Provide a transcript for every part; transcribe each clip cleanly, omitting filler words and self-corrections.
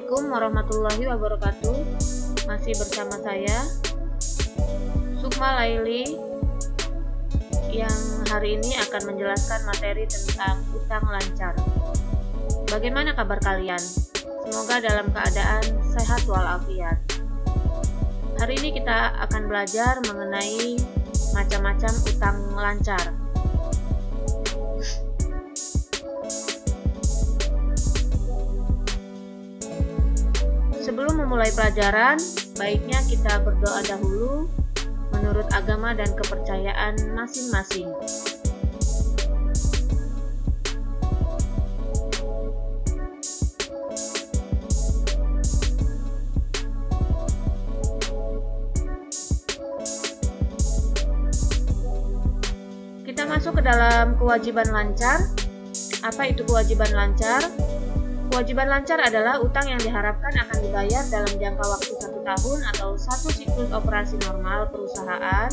Assalamualaikum warahmatullahi wabarakatuh. Masih bersama saya Sukma Laili yang hari ini akan menjelaskan materi tentang utang lancar. Bagaimana kabar kalian? Semoga dalam keadaan sehat walafiat. Hari ini kita akan belajar mengenai macam-macam utang lancar. Sebelum memulai pelajaran, baiknya kita berdoa dahulu menurut agama dan kepercayaan masing-masing. Kita masuk ke dalam kewajiban lancar. Apa itu kewajiban lancar? Kewajiban lancar adalah utang yang diharapkan akan dibayar dalam jangka waktu 1 tahun atau 1 siklus operasi normal perusahaan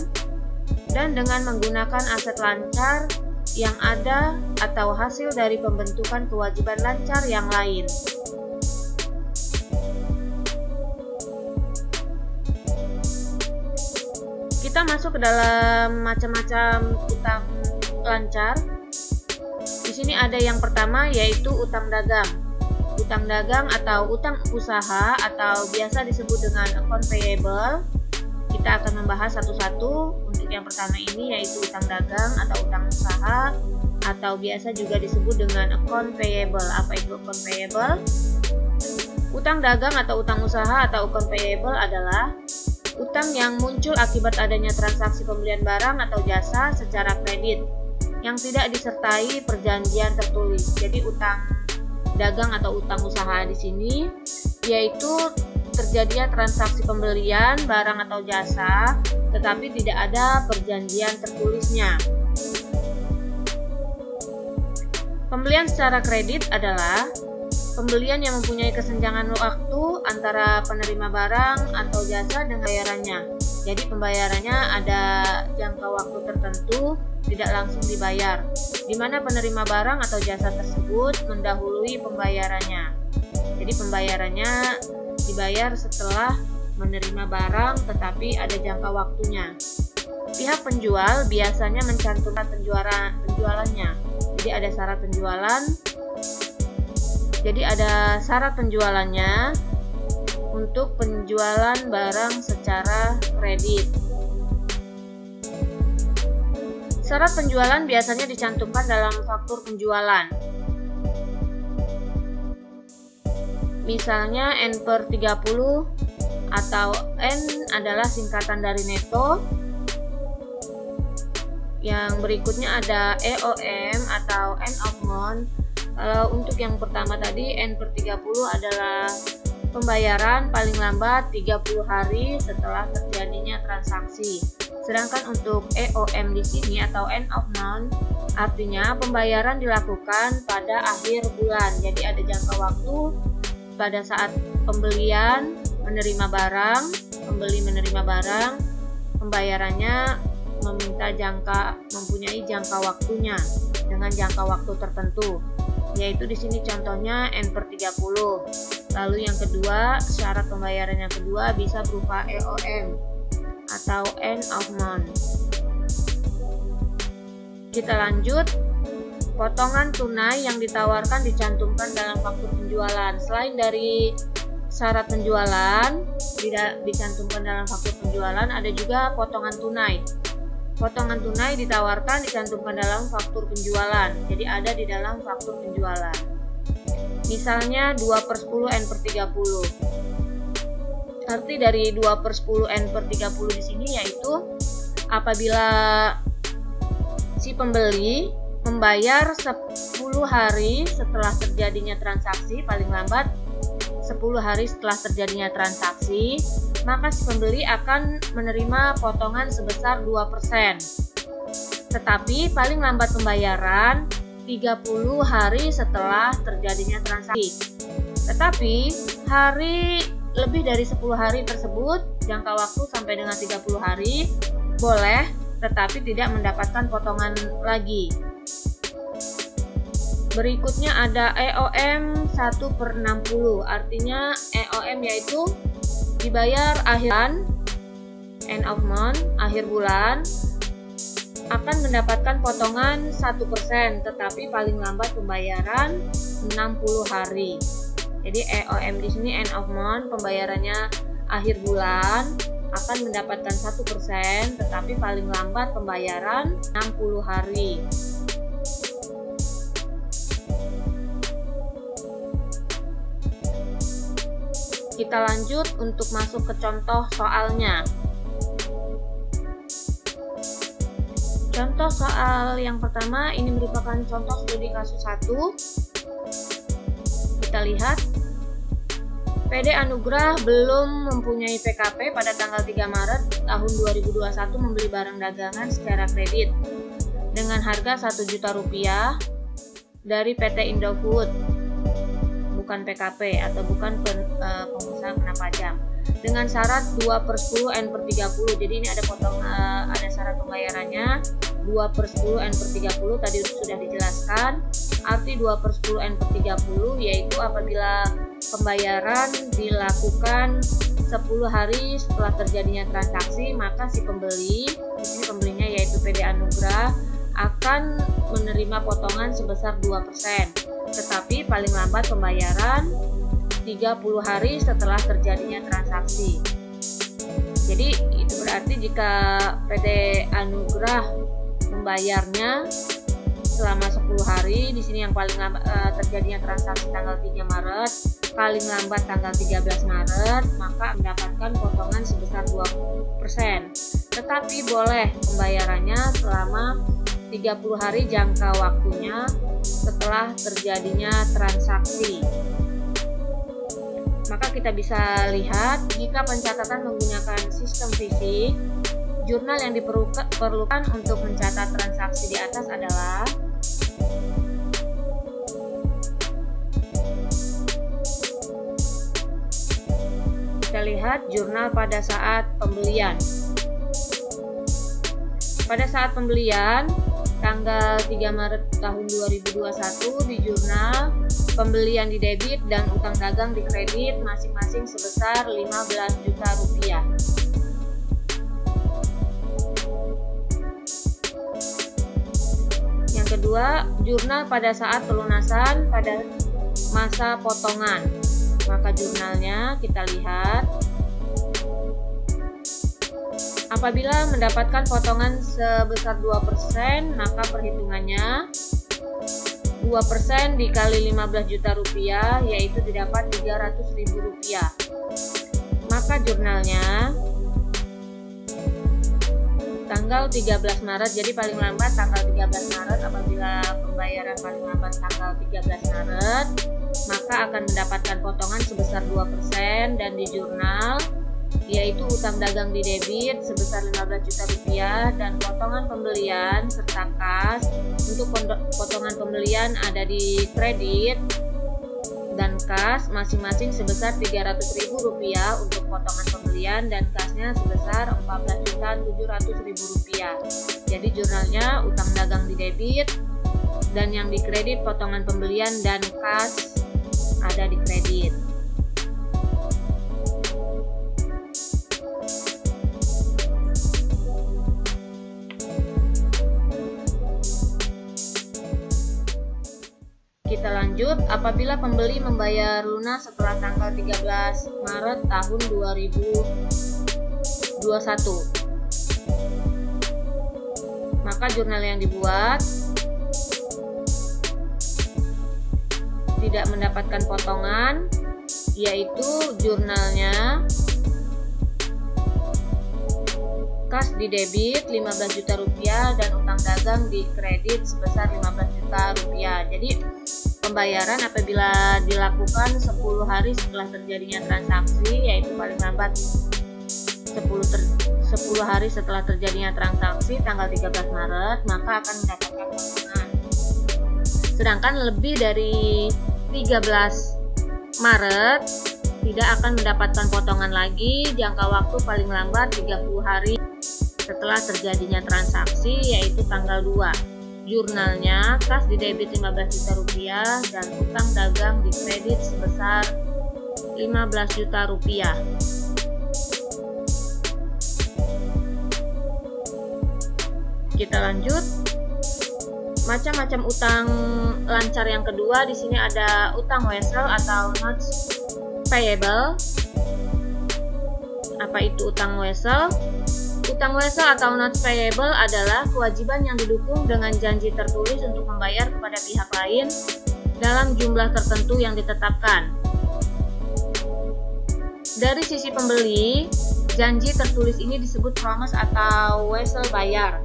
dan dengan menggunakan aset lancar yang ada atau hasil dari pembentukan kewajiban lancar yang lain. Kita masuk ke dalam macam-macam utang lancar. Di sini ada yang pertama yaitu utang dagang. Utang dagang atau utang usaha atau biasa disebut dengan account payable. Kita akan membahas satu-satu. Untuk yang pertama ini yaitu utang dagang atau utang usaha atau biasa juga disebut dengan account payable. Apa itu account payable? Utang dagang atau utang usaha atau account payable adalah utang yang muncul akibat adanya transaksi pembelian barang atau jasa secara kredit yang tidak disertai perjanjian tertulis. Jadi utang dagang atau utang usaha di sini yaitu terjadinya transaksi pembelian barang atau jasa tetapi tidak ada perjanjian tertulisnya. Pembelian secara kredit adalah pembelian yang mempunyai kesenjangan waktu antara penerima barang atau jasa dengan bayarannya. Jadi pembayarannya ada jangka waktu tertentu, tidak langsung dibayar, di mana penerima barang atau jasa tersebut mendahului pembayarannya. Jadi pembayarannya dibayar setelah menerima barang tetapi ada jangka waktunya. Pihak penjual biasanya mencantumkan penjualannya. Jadi ada syarat penjualan. Jadi ada syarat penjualannya untuk penjualan barang secara kredit. Syarat penjualan biasanya dicantumkan dalam faktur penjualan. Misalnya N/30 atau N adalah singkatan dari neto. Yang berikutnya ada EOM atau end of month. Kalau untuk yang pertama tadi N/30 adalah pembayaran paling lambat 30 hari setelah terjadinya transaksi. Sedangkan untuk EOM di sini atau end of month artinya pembayaran dilakukan pada akhir bulan. Jadi ada jangka waktu pada saat pembelian menerima barang, pembeli menerima barang, pembayarannya mempunyai jangka waktunya dengan jangka waktu tertentu. Yaitu di sini contohnya N/30. Lalu yang kedua, syarat pembayaran yang kedua bisa berupa EOM atau end of month. Kita lanjut. Potongan tunai yang ditawarkan dicantumkan dalam faktur penjualan. Selain dari syarat penjualan tidak dicantumkan dalam faktur penjualan, ada juga potongan tunai. Potongan tunai ditawarkan dicantumkan dalam faktur penjualan. Jadi ada di dalam faktur penjualan. Misalnya 2/10 N/30. Arti dari 2/10 N/30 di sini yaitu apabila si pembeli membayar 10 hari setelah terjadinya transaksi, paling lambat 10 hari setelah terjadinya transaksi, maka si pembeli akan menerima potongan sebesar 2%. Tetapi paling lambat pembayaran 30 hari setelah terjadinya transaksi. Tetapi lebih dari 10 hari tersebut, jangka waktu sampai dengan 30 hari, boleh tetapi tidak mendapatkan potongan lagi. Berikutnya ada EOM 1/60, artinya EOM yaitu dibayar akhir end of month, akhir bulan, akan mendapatkan potongan 1%, tetapi paling lambat pembayaran 60 hari. Jadi EOM di sini end of month, pembayarannya akhir bulan, akan mendapatkan 1%, tetapi paling lambat pembayaran 60 hari. Kita lanjut untuk masuk ke contoh soalnya. Contoh soal yang pertama ini merupakan contoh studi kasus 1. Kita lihat, PD Anugrah belum mempunyai PKP pada tanggal 3 Maret tahun 2021 membeli barang dagangan secara kredit dengan harga Rp1.000.000 dari PT Indofood, bukan PKP atau bukan pengusaha kena pajak, dengan syarat 2/10 N/30. Jadi ini ada ada syarat pembayarannya 2/10 N/30, tadi sudah dijelaskan. Arti 2/10 N/30 yaitu apabila pembayaran dilakukan 10 hari setelah terjadinya transaksi, maka si pembeli, di sini pembelinya yaitu PD Anugrah, akan menerima potongan sebesar 2%, tetapi paling lambat pembayaran 30 hari setelah terjadinya transaksi. Jadi itu berarti jika PT Anugrah membayarnya selama 10 hari, di sini yang paling lambat terjadinya transaksi tanggal 3 Maret, paling lambat tanggal 13 Maret, maka mendapatkan potongan sebesar 2%. Tetapi boleh pembayarannya selama 30 hari jangka waktunya setelah terjadinya transaksi. Maka kita bisa lihat jika pencatatan menggunakan sistem fisik, jurnal yang diperlukan untuk mencatat transaksi di atas adalah kita lihat jurnal pada saat pembelian. Pada saat pembelian tanggal 3 Maret tahun 2021 di jurnal pembelian di debit dan utang dagang di kredit masing-masing sebesar Rp15 juta. Yang kedua, jurnal pada saat pelunasan pada masa potongan. Maka jurnalnya kita lihat, apabila mendapatkan potongan sebesar 2%, maka perhitungannya 2% dikali Rp15 juta, yaitu didapat Rp300.000. Maka jurnalnya tanggal 13 Maret, jadi paling lambat tanggal 13 Maret, apabila pembayaran paling lambat tanggal 13 Maret, maka akan mendapatkan potongan sebesar 2%, dan di jurnal yaitu utang dagang di debit sebesar Rp15 juta dan potongan pembelian serta kas. Untuk potongan pembelian ada di kredit dan kas masing-masing sebesar Rp300.000 untuk potongan pembelian, dan kasnya sebesar Rp14.700.000. Jadi jurnalnya utang dagang di debit dan yang di kredit potongan pembelian dan kas ada di kredit. Kita lanjut, apabila pembeli membayar lunas setelah tanggal 13 Maret tahun 2021, maka jurnal yang dibuat tidak mendapatkan potongan, yaitu jurnalnya kas di debit Rp15 juta dan utang dagang di kredit sebesar Rp15 juta. Jadi pembayaran apabila dilakukan 10 hari setelah terjadinya transaksi, yaitu paling lambat 10 hari setelah terjadinya transaksi tanggal 13 Maret, maka akan mendapatkan potongan. Sedangkan lebih dari 13 Maret tidak akan mendapatkan potongan lagi, jangka waktu paling lambat 30 hari setelah terjadinya transaksi, yaitu tanggal 2. jurnalnya, kas didebit 15 juta rupiah dan utang dagang dikredit sebesar 15 juta rupiah. Kita lanjut. Macam-macam utang lancar yang kedua, di sini ada utang wesel atau notes payable. Apa itu utang wesel? Utang wesel atau notes payable adalah kewajiban yang didukung dengan janji tertulis untuk membayar kepada pihak lain dalam jumlah tertentu yang ditetapkan. Dari sisi pembeli, janji tertulis ini disebut promise atau wesel bayar.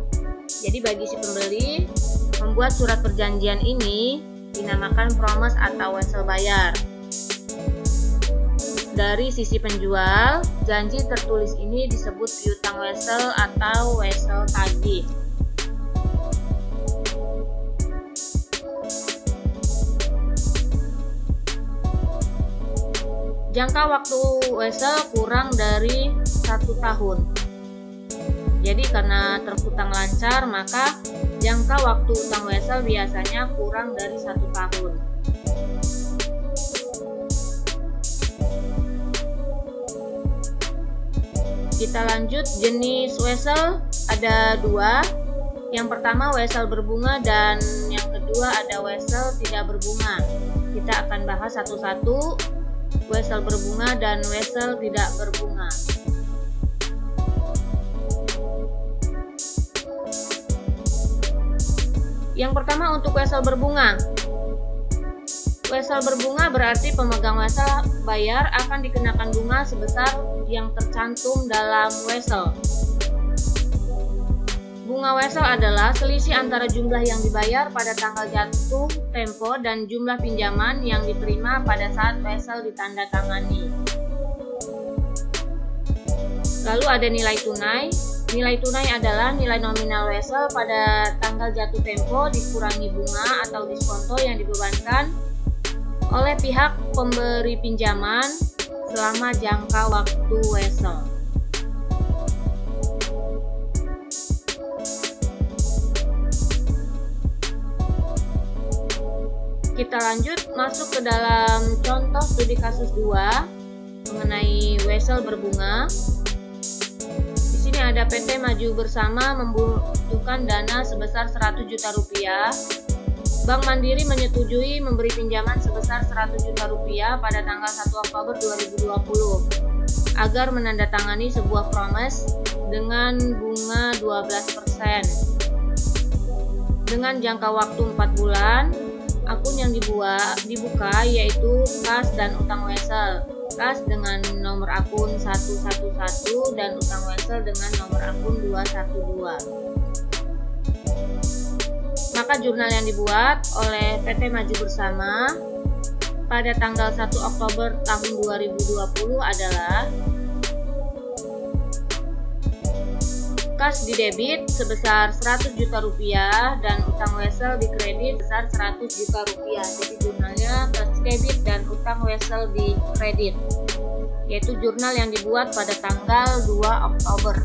Jadi bagi si pembeli, membuat surat perjanjian ini dinamakan promise atau wesel bayar. Dari sisi penjual, janji tertulis ini disebut piutang wesel atau wesel tagih. Jangka waktu wesel kurang dari 1 tahun. Jadi karena terutang lancar, maka jangka waktu utang wesel biasanya kurang dari 1 tahun. Kita lanjut, jenis wesel ada 2. Yang pertama wesel berbunga dan yang kedua ada wesel tidak berbunga. Kita akan bahas satu-satu, wesel berbunga dan wesel tidak berbunga. Yang pertama untuk wesel berbunga. Wesel berbunga berarti pemegang wesel bayar akan dikenakan bunga sebesar yang tercantum dalam wesel. Bunga wesel adalah selisih antara jumlah yang dibayar pada tanggal jatuh tempo dan jumlah pinjaman yang diterima pada saat wesel ditandatangani. Lalu ada nilai tunai. Nilai tunai adalah nilai nominal wesel pada tanggal jatuh tempo dikurangi bunga atau diskonto yang dibebankan oleh pihak pemberi pinjaman selama jangka waktu wesel. Kita lanjut masuk ke dalam contoh studi kasus 2 mengenai wesel berbunga. Di sini ada PT Maju Bersama membutuhkan dana sebesar 100 juta rupiah. Bank Mandiri menyetujui memberi pinjaman sebesar 100 juta rupiah pada tanggal 1 Oktober 2020 agar menandatangani sebuah promise dengan bunga 12%. Dengan jangka waktu 4 bulan, akun yang dibuka yaitu kas dan utang wesel. Kas dengan nomor akun 111 dan utang wesel dengan nomor akun 212. Maka jurnal yang dibuat oleh PT Maju Bersama pada tanggal 1 Oktober tahun 2020 adalah kas didebit sebesar 100 juta rupiah dan utang wesel dikredit sebesar 100 juta rupiah. Jadi jurnalnya kas debit dan utang wesel dikredit, yaitu jurnal yang dibuat pada tanggal 2 Oktober.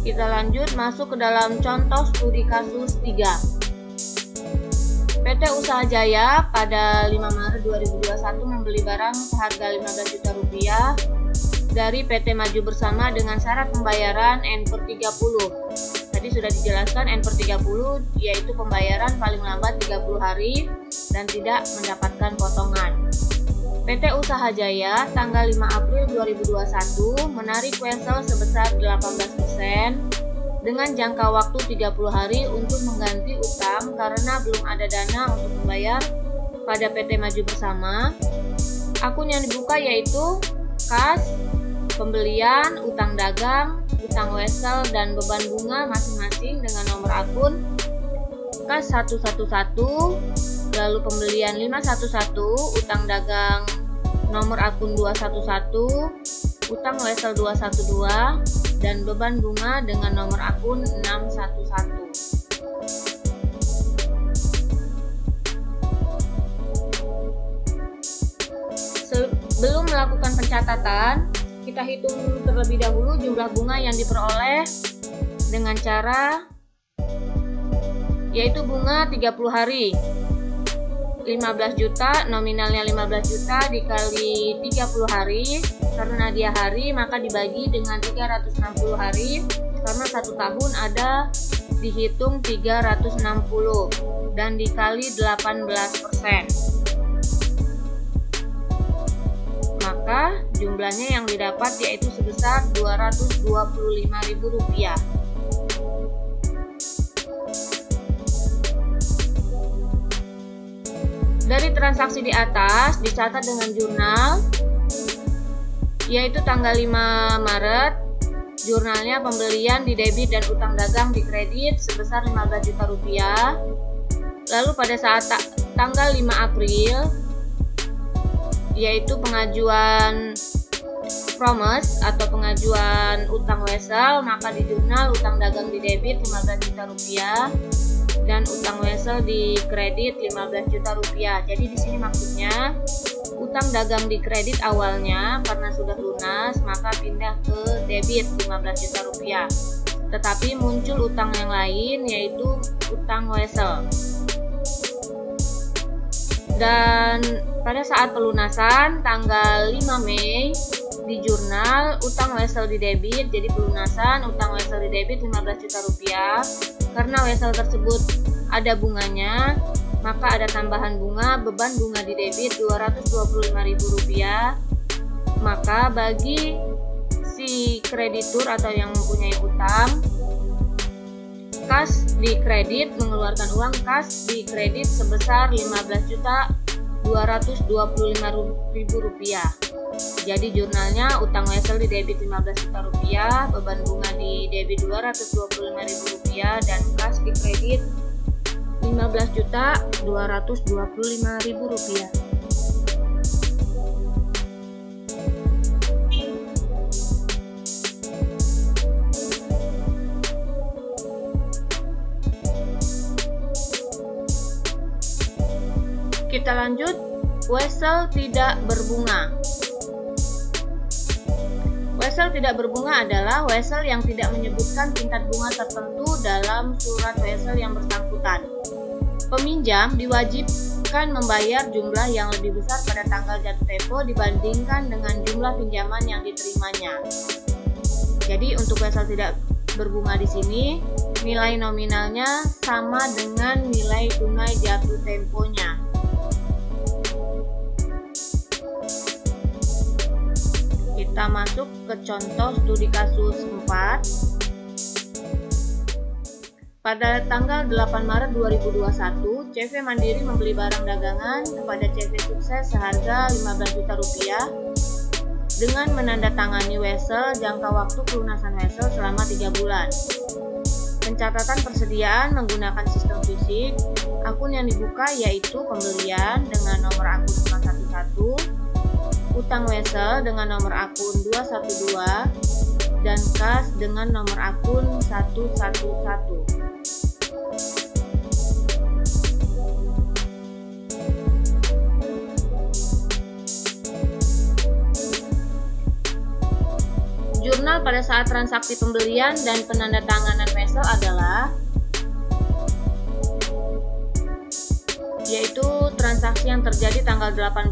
Kita lanjut masuk ke dalam contoh studi kasus 3. PT Usaha Jaya pada 5 Maret 2021 membeli barang seharga 15 juta rupiah dari PT Maju Bersama dengan syarat pembayaran N/30. Tadi sudah dijelaskan N/30 yaitu pembayaran paling lambat 30 hari dan tidak mendapatkan potongan. PT Usaha Jaya tanggal 5 April 2021 menarik wesel sebesar 18% dengan jangka waktu 30 hari untuk mengganti utang karena belum ada dana untuk membayar pada PT Maju Bersama. Akun yang dibuka yaitu kas, pembelian, utang dagang, utang wesel, dan beban bunga masing-masing dengan nomor akun kas 111, lalu pembelian 511, utang dagang nomor akun 211, utang wesel 212, dan beban bunga dengan nomor akun 611. Sebelum melakukan pencatatan, kita hitung terlebih dahulu jumlah bunga yang diperoleh dengan cara yaitu bunga 30 hari 15 juta, nominalnya 15 juta dikali 30 hari, karena dia hari maka dibagi dengan 360 hari, karena 1 tahun ada dihitung 360 dan dikali 18%. Maka jumlahnya yang didapat yaitu sebesar Rp225.000. Dari transaksi di atas dicatat dengan jurnal, yaitu tanggal 5 Maret, jurnalnya pembelian di debit dan utang dagang di kredit sebesar 15 juta rupiah. Lalu pada saat tanggal 5 April, yaitu pengajuan promise atau pengajuan utang wesel, maka di jurnal utang dagang di debit 15 juta rupiah dan utang wesel di kredit 15 juta rupiah. Jadi di sini maksudnya utang dagang di kredit awalnya karena sudah lunas maka pindah ke debit 15 juta rupiah. Tetapi muncul utang yang lain yaitu utang wesel. Dan pada saat pelunasan tanggal 5 Mei di jurnal utang wesel di debit, jadi pelunasan utang wesel di debit 15 juta rupiah. Karena wesel tersebut ada bunganya, maka ada tambahan bunga, beban bunga di debit Rp225.000. Maka bagi si kreditur atau yang mempunyai utang, kas di kredit mengeluarkan uang kas di kredit sebesar Rp15.225.000. Jadi jurnalnya utang wesel di debit 15 juta rupiah, beban bunga di debit Rp225.000 dan kas di kredit Rp15.225.000. Kita lanjut, wesel tidak berbunga. Wesel tidak berbunga adalah wesel yang tidak menyebutkan tingkat bunga tertentu dalam surat wesel yang bersangkutan. Peminjam diwajibkan membayar jumlah yang lebih besar pada tanggal jatuh tempo dibandingkan dengan jumlah pinjaman yang diterimanya. Jadi untuk wesel tidak berbunga di sini, nilai nominalnya sama dengan nilai tunai jatuh temponya. Kita masuk ke contoh studi kasus 4. Pada tanggal 8 Maret 2021, CV Mandiri membeli barang dagangan kepada CV Sukses seharga 15 juta rupiah dengan menandatangani wesel jangka waktu pelunasan wesel selama 3 bulan. Pencatatan persediaan menggunakan sistem fisik. Akun yang dibuka yaitu pembelian dengan nomor akun 511, utang wesel dengan nomor akun 212, dan kas dengan nomor akun 111. Jurnal pada saat transaksi pembelian dan penandatanganan wesel adalah yaitu transaksi yang terjadi tanggal 8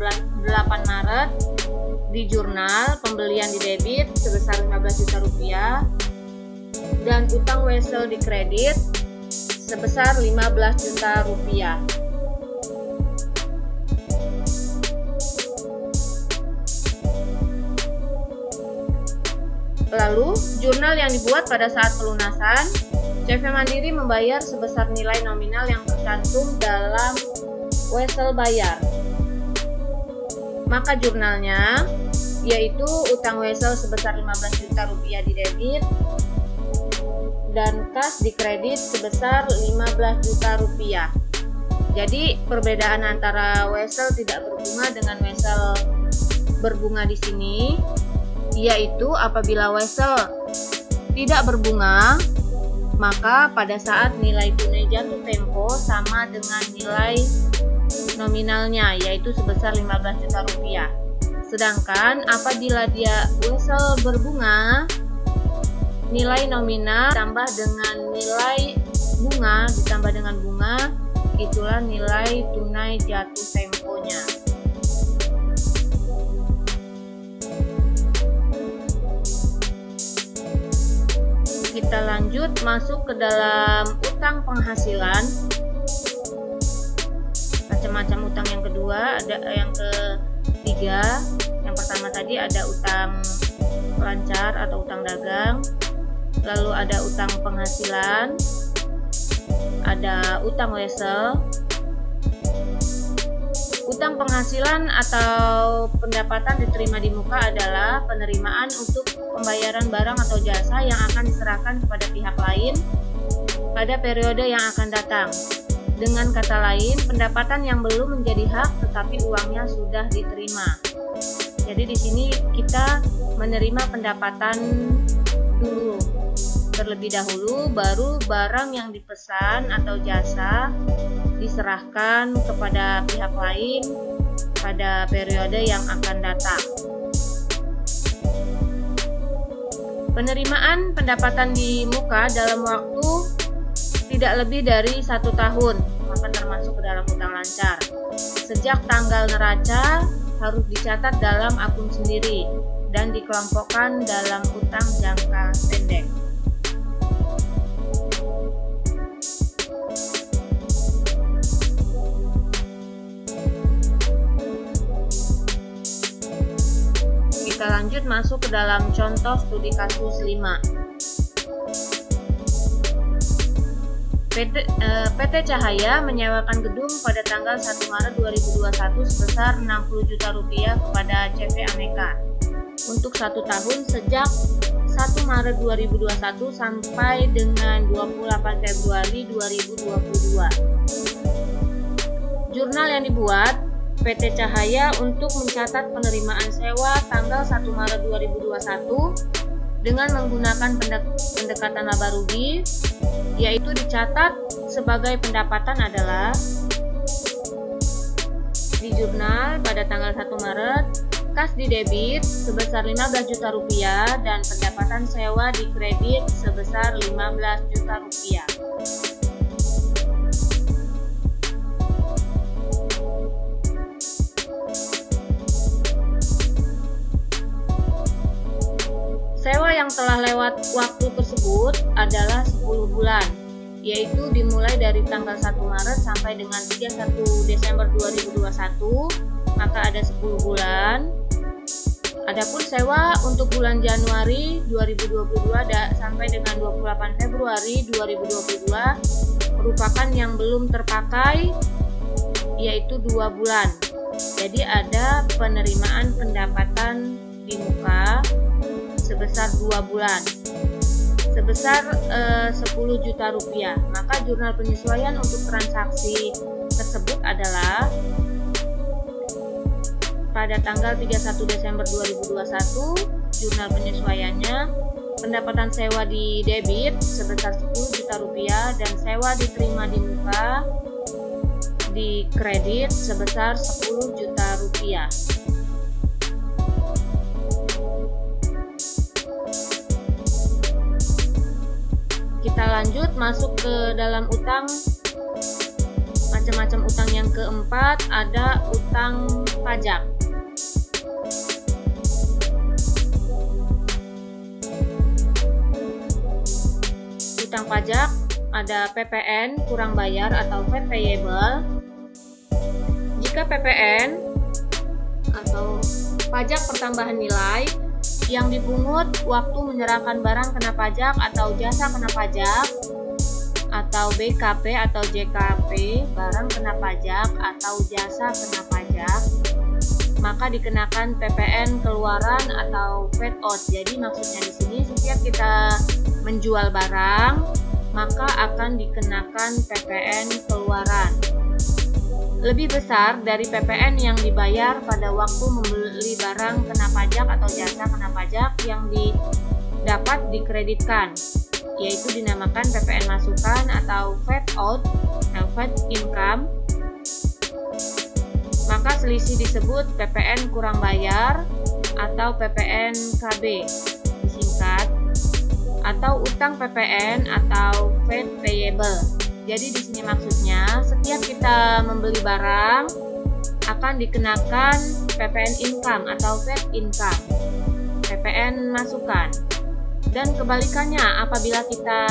Maret di jurnal pembelian di debit sebesar 15 juta rupiah dan utang wesel di kredit sebesar 15 juta rupiah. Lalu, jurnal yang dibuat pada saat pelunasan, CV Mandiri membayar sebesar nilai nominal yang tercantum dalam wesel bayar. Maka jurnalnya yaitu utang wesel sebesar 15 juta rupiah di debit dan kas di kredit sebesar 15 juta rupiah. Jadi perbedaan antara wesel tidak berbunga dengan wesel berbunga di sini yaitu apabila wesel tidak berbunga, maka pada saat nilai tunai jatuh tempo sama dengan nilai nominalnya yaitu sebesar 15 juta rupiah. Sedangkan apabila dia wesel berbunga, nilai nominal ditambah dengan nilai bunga ditambah dengan bunga, itulah nilai tunai jatuh temponya. Kita lanjut masuk ke dalam utang penghasilan. Macam-macam utang yang kedua, ada yang ketiga. Yang pertama tadi ada utang lancar atau utang dagang, lalu ada utang penghasilan, ada utang wesel. Utang penghasilan atau pendapatan diterima di muka adalah penerimaan untuk pembayaran barang atau jasa yang akan diserahkan kepada pihak lain pada periode yang akan datang. Dengan kata lain, pendapatan yang belum menjadi hak tetapi uangnya sudah diterima. Jadi di sini kita menerima pendapatan dulu terlebih dahulu, baru barang yang dipesan atau jasa diserahkan kepada pihak lain pada periode yang akan datang. Penerimaan pendapatan di muka dalam waktu tidak lebih dari 1 tahun, maka termasuk ke dalam utang lancar. Sejak tanggal neraca harus dicatat dalam akun sendiri dan dikelompokkan dalam utang jangka pendek. Kita lanjut masuk ke dalam contoh studi kasus 5. PT Cahaya menyewakan gedung pada tanggal 1 Maret 2021 sebesar Rp60 juta kepada CV Aneka untuk 1 tahun sejak 1 Maret 2021 sampai dengan 28 Februari 2022. Jurnal yang dibuat PT Cahaya untuk mencatat penerimaan sewa tanggal 1 Maret 2021 dengan menggunakan pendekatan laba rugi, yaitu dicatat sebagai pendapatan adalah di jurnal pada tanggal 1 Maret kas di debit sebesar Rp15 juta dan pendapatan sewa di kredit sebesar Rp15 juta. Sewa yang telah lewat waktu tersebut adalah 10 bulan, yaitu dimulai dari tanggal 1 Maret sampai dengan 31 Desember 2021, maka ada 10 bulan. Adapun sewa untuk bulan Januari 2022 sampai dengan 28 Februari 2022 merupakan yang belum terpakai, yaitu 2 bulan. Jadi ada penerimaan pendapatan di muka sebesar 2 bulan sebesar Rp10 juta. Maka jurnal penyesuaian untuk transaksi tersebut adalah pada tanggal 31 Desember 2021, jurnal penyesuaiannya pendapatan sewa di debit sebesar Rp10 juta dan sewa diterima di muka di kredit sebesar Rp10 juta. Kita lanjut masuk ke dalam utang, macam-macam utang. Yang keempat ada utang pajak. Utang pajak ada PPN kurang bayar atau VAT payable. Jika PPN atau pajak pertambahan nilai yang dipungut waktu menyerahkan barang kena pajak atau jasa kena pajak, atau BKP atau JKP barang kena pajak atau jasa kena pajak, maka dikenakan PPN keluaran atau VAT out. Jadi maksudnya di sini setiap kita menjual barang maka akan dikenakan PPN keluaran lebih besar dari PPN yang dibayar pada waktu membeli barang kena pajak atau jasa kena pajak yang dapat dikreditkan, yaitu dinamakan PPN masukan atau VAT out atau VAT income. Maka selisih disebut PPN kurang bayar atau PPN KB disingkat, atau utang PPN atau VAT payable. Jadi di sini maksudnya setiap kita membeli barang akan dikenakan PPN income atau VAT income, PPN masukan. Dan kebalikannya, apabila kita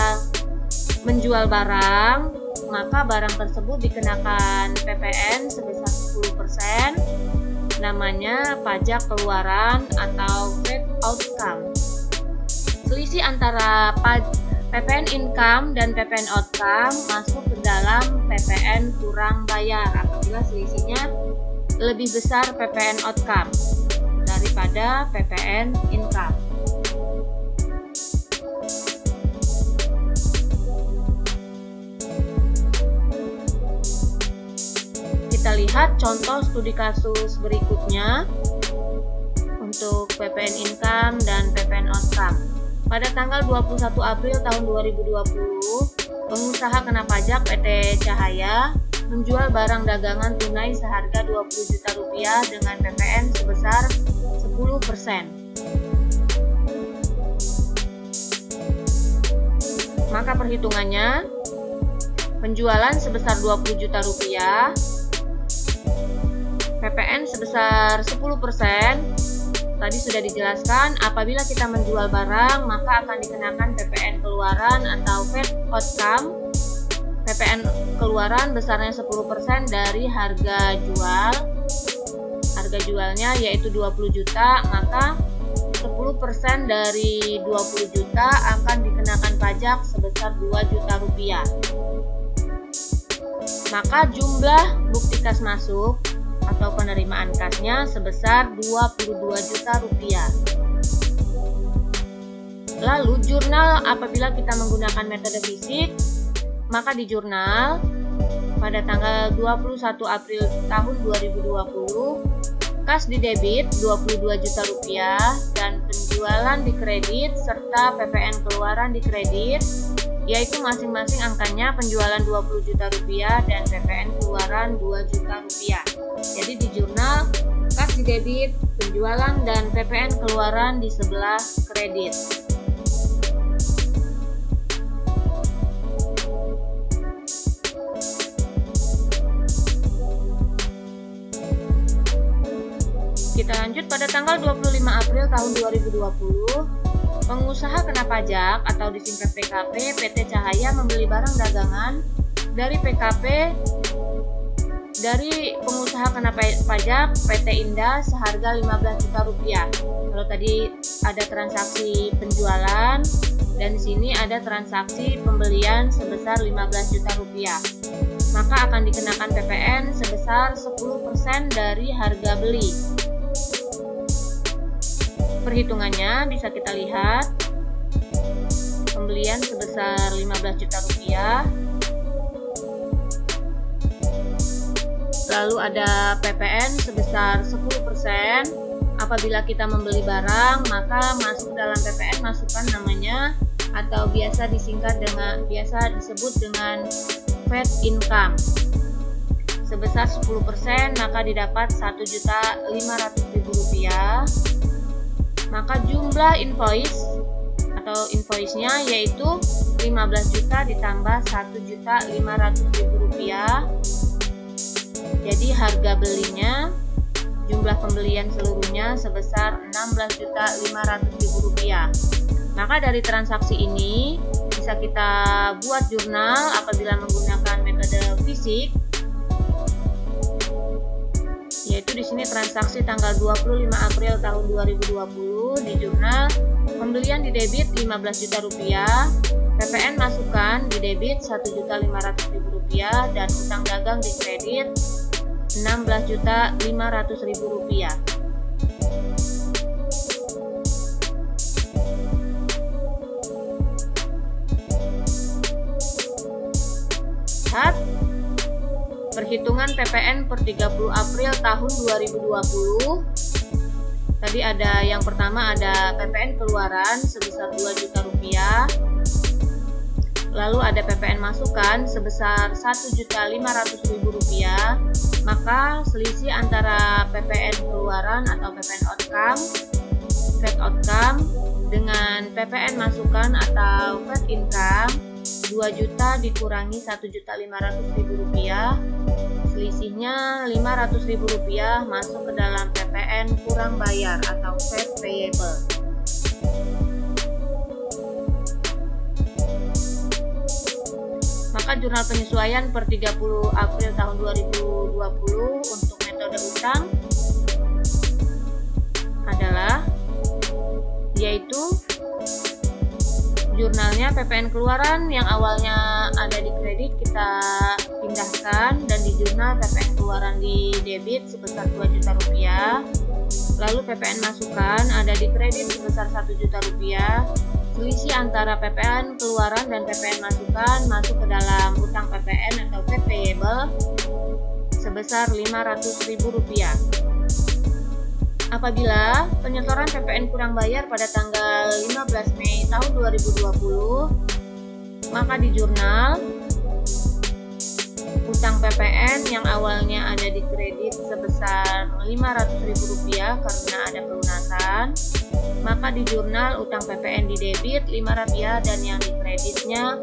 menjual barang, maka barang tersebut dikenakan PPN sebesar 10%, namanya pajak keluaran atau VAT outcome. Selisih antara PPN income dan PPN outcome masuk ke dalam PPN kurang bayar apabila selisihnya lebih besar PPN outcome daripada PPN income. Kita lihat contoh studi kasus berikutnya untuk PPN income dan PPN outcome. Pada tanggal 21 April tahun 2020, pengusaha kena pajak PT Cahaya menjual barang dagangan tunai seharga Rp20 juta dengan PPN sebesar 10%. Maka perhitungannya, penjualan sebesar Rp20 juta, PPN sebesar 10%. Tadi sudah dijelaskan, apabila kita menjual barang maka akan dikenakan PPN keluaran atau VAT outcome. PPN keluaran besarnya 10% dari harga jual. Harga jualnya yaitu 20 juta, maka 10% dari 20 juta akan dikenakan pajak sebesar 2 juta rupiah. Maka jumlah bukti kas masuk atau penerimaan kasnya sebesar 22 juta rupiah. Lalu jurnal, apabila kita menggunakan metode fisik, maka di jurnal pada tanggal 21 April tahun 2020 kas didebit 22 juta rupiah dan penjualan dikredit serta PPN keluaran dikredit, yaitu masing-masing angkanya penjualan 20 juta rupiah dan PPN keluaran 2 juta rupiah. Jadi di jurnal kas didebit, penjualan dan PPN keluaran di sebelah kredit. Kita lanjut pada tanggal 25 April tahun 2020, pengusaha kena pajak atau disingkat PKP PT Cahaya membeli barang dagangan dari PKP dari pengusaha kena pajak PT Indah seharga 15 juta rupiah. Kalau tadi ada transaksi penjualan dan di sini ada transaksi pembelian sebesar 15 juta rupiah. Maka akan dikenakan PPN sebesar 10% dari harga beli. Perhitungannya bisa kita lihat, pembelian sebesar 15 juta rupiah, lalu ada PPN sebesar 10%. Apabila kita membeli barang, maka masuk dalam PPN masukan namanya atau biasa disebut dengan VAT income. Sebesar 10% maka didapat Rp1.500.000. Maka jumlah invoice atau invoice-nya yaitu 15 juta ditambah Rp1.500.000. Jadi harga belinya, jumlah pembelian seluruhnya sebesar Rp16.500.000. Maka dari transaksi ini bisa kita buat jurnal apabila menggunakan metode fisik, yaitu di sini transaksi tanggal 25 April tahun 2020 di jurnal pembelian didebit 15 juta rupiah, PPN masukan didebit Rp1.500.000 dan utang dagang dikredit Rp16.500.000. Perhitungan PPN per 30 April tahun 2020. Tadi ada yang pertama ada PPN keluaran sebesar 2 juta rupiah. Lalu ada PPN masukan sebesar Rp1.500.000. maka selisih antara PPN keluaran atau PPN outcome, Fed outcome dengan PPN masukan atau Fed income 2 juta dikurangi 1.500.000 rupiah, selisihnya 500.000 rupiah masuk ke dalam PPN kurang bayar atau Fed payable. Maka jurnal penyesuaian per 30 April tahun 2020 untuk metode utang adalah yaitu jurnalnya PPN keluaran yang awalnya ada di kredit kita pindahkan, dan di jurnal PPN keluaran di debit sebesar 2 juta rupiah. Lalu PPN masukan ada di kredit sebesar 1 juta rupiah. Selisih antara PPN keluaran dan PPN masukan masuk ke dalam utang PPN atau Fed payable sebesar 500.000 rupiah. Apabila penyetoran PPN kurang bayar pada tanggal 15 Mei tahun 2020, maka di jurnal utang PPN yang awalnya ada di kredit sebesar 500.000 rupiah karena ada pelunasan, maka di jurnal utang PPN di debit 5 rupiah dan yang di kreditnya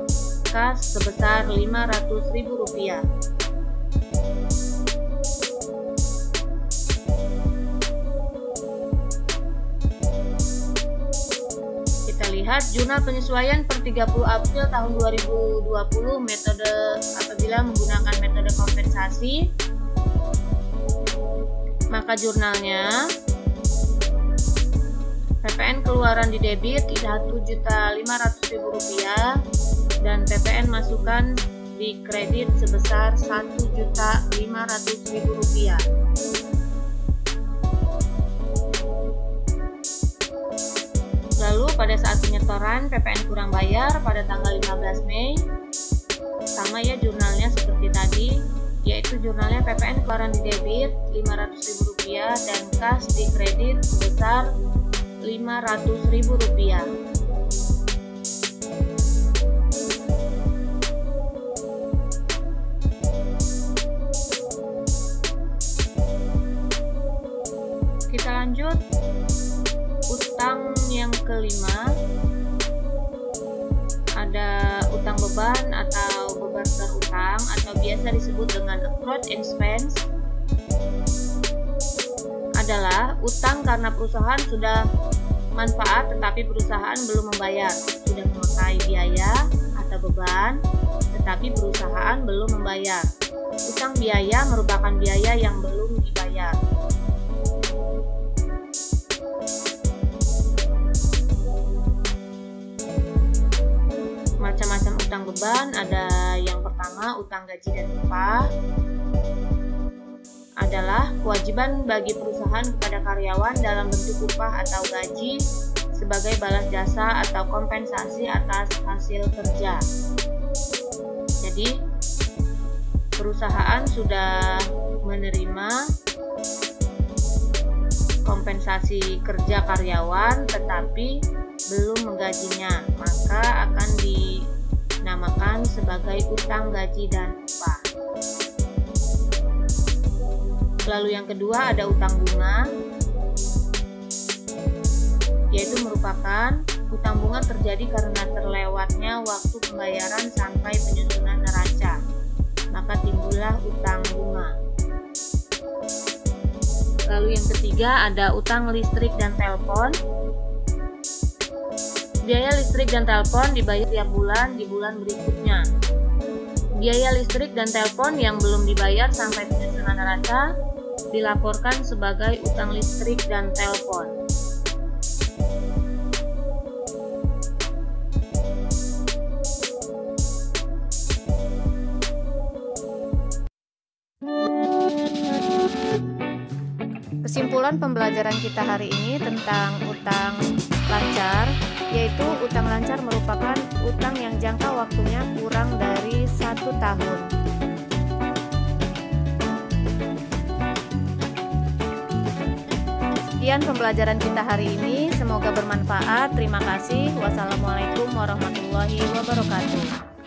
kas sebesar 500.000 rupiah. Lihat jurnal penyesuaian per 30 April tahun 2020 metode apabila menggunakan metode kompensasi, maka jurnalnya PPN keluaran di debit 1.500.000 rupiah dan PPN masukan di kredit sebesar 1.500.000 rupiah. Lalu pada saat penyetoran PPN kurang bayar pada tanggal 15 Mei, sama ya jurnalnya seperti tadi, yaitu jurnalnya PPN keluaran di debit 500.000 rupiah dan kas di kredit sebesar 500.000 rupiah. Kita lanjut. Utang yang kelima, ada utang beban atau beban berutang atau biasa disebut dengan accrued expense, adalah utang karena perusahaan sudah manfaat tetapi perusahaan belum membayar, sudah memakai biaya atau beban tetapi perusahaan belum membayar. Utang biaya merupakan biaya yang belum dibayar. Macam-macam utang beban ada yang pertama utang gaji dan upah, adalah kewajiban bagi perusahaan kepada karyawan dalam bentuk upah atau gaji sebagai balas jasa atau kompensasi atas hasil kerja. Jadi perusahaan sudah menerima kompensasi kerja karyawan tetapi belum menggajinya, maka akan dinamakan sebagai utang gaji dan upah. Lalu yang kedua ada utang bunga, yaitu merupakan utang bunga terjadi karena terlewatnya waktu pembayaran sampai penyusunan neraca, maka timbullah utang bunga. Lalu yang ketiga ada utang listrik dan telepon. Biaya listrik dan telepon dibayar tiap bulan di bulan berikutnya. Biaya listrik dan telepon yang belum dibayar sampai penyusunan neraca dilaporkan sebagai utang listrik dan telepon. Kesimpulan pembelajaran kita hari ini tentang utang lancar, yaitu utang lancar merupakan utang yang jangka waktunya kurang dari 1 tahun. Sekian pembelajaran kita hari ini, semoga bermanfaat. Terima kasih. Wassalamualaikum warahmatullahi wabarakatuh.